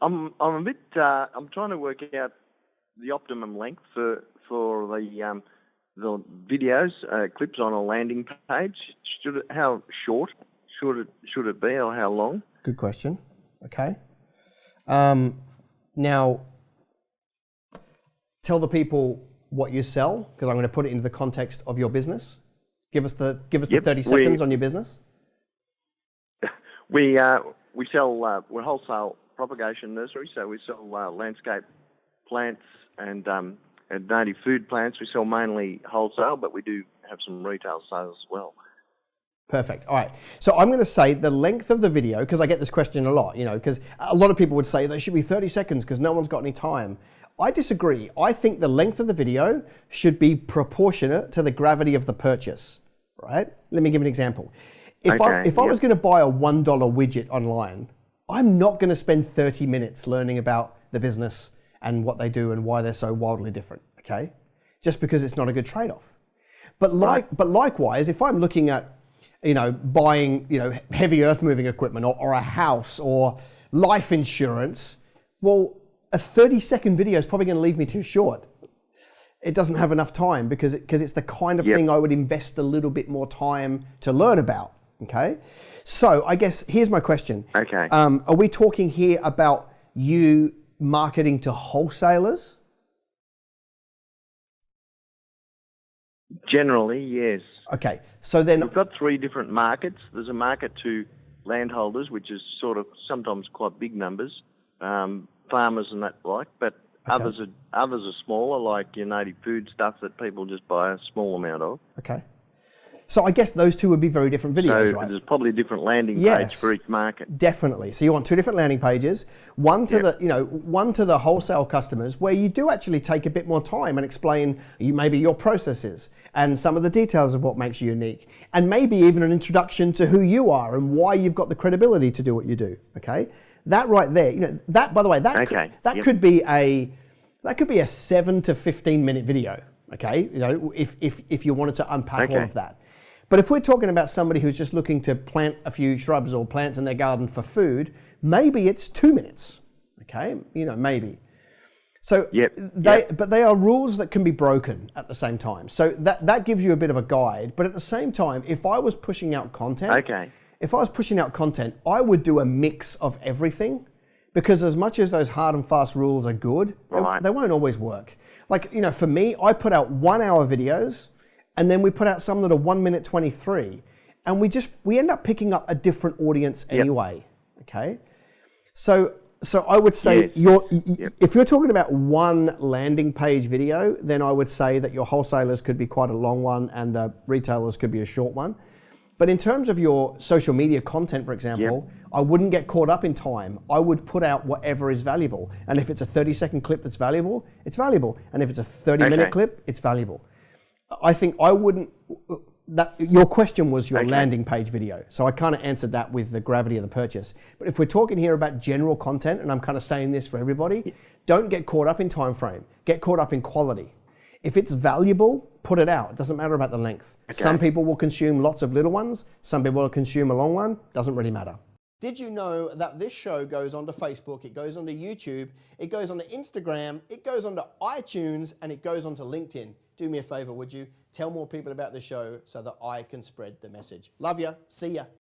I'm a bit. I'm trying to work out the optimum length for the videos clips on a landing page. How short should it be, or how long? Good question. Okay. Now, tell the people what you sell, because I'm going to put it into the context of your business. Give us the 30 seconds on your business. We sell. We're wholesale propagation nursery, so we sell landscape plants and native food plants. We sell mainly wholesale, but we do have some retail sales as well. Perfect. All right. So I'm going to say the length of the video, because I get this question a lot, because a lot of people would say there should be 30 seconds because no one's got any time. I disagree. I think the length of the video should be proportionate to the gravity of the purchase, right? Let me give an example. If I was going to buy a $1 widget online, I'm not going to spend 30 minutes learning about the business and what they do and why they're so wildly different, okay? Just because it's not a good trade-off. But likewise, if I'm looking at, buying, heavy earth-moving equipment or a house or life insurance, well, a 30-second video is probably going to leave me too short. It doesn't have enough time because it's the kind of thing I would invest a little bit more time to learn about, okay? So I guess here's my question. Okay. Are we talking here about you marketing to wholesalers? Generally, yes. Okay, so then... We've got three different markets. There's a market to landholders, which is sort of sometimes quite big numbers, farmers and that like, but others are smaller, like your native food stuff that people just buy a small amount of. Okay. So I guess those two would be very different videos, right? There's probably a different landing page for each market. Definitely. So you want two different landing pages, one to the wholesale customers, where you do actually take a bit more time and explain maybe your processes and some of the details of what makes you unique, and maybe even an introduction to who you are and why you've got the credibility to do what you do. Okay, that right there. That, by the way, could be a 7 to 15 minute video. Okay, if you wanted to unpack all of that. But if we're talking about somebody who's just looking to plant a few shrubs or plants in their garden for food, maybe it's 2 minutes, okay? Maybe. So but they are rules that can be broken at the same time. So that gives you a bit of a guide. But at the same time, if I was pushing out content, I would do a mix of everything, because as much as those hard and fast rules are good, they won't always work. Like, for me, I put out 1 hour videos, and then we put out some that are 1 minute 23, and we end up picking up a different audience anyway. Okay, so I would say if you're talking about one landing page video, then I would say that your wholesalers could be quite a long one, and the retailers could be a short one. But in terms of your social media content, for example, I wouldn't get caught up in time. I would put out whatever is valuable, and if it's a 30-second clip that's valuable, it's valuable, and if it's a 30-minute clip, it's valuable. I think I wouldn't, your question was your landing page video. So I kind of answered that with the gravity of the purchase. But if we're talking here about general content, and I'm kind of saying this for everybody, don't get caught up in time frame, get caught up in quality. If it's valuable, put it out. It doesn't matter about the length. Some people will consume lots of little ones. Some people will consume a long one. Doesn't really matter. Did you know that this show goes onto Facebook, it goes onto YouTube, it goes onto Instagram, it goes onto iTunes, and it goes onto LinkedIn? Do me a favor, would you? Tell more people about the show so that I can spread the message. Love ya. See ya.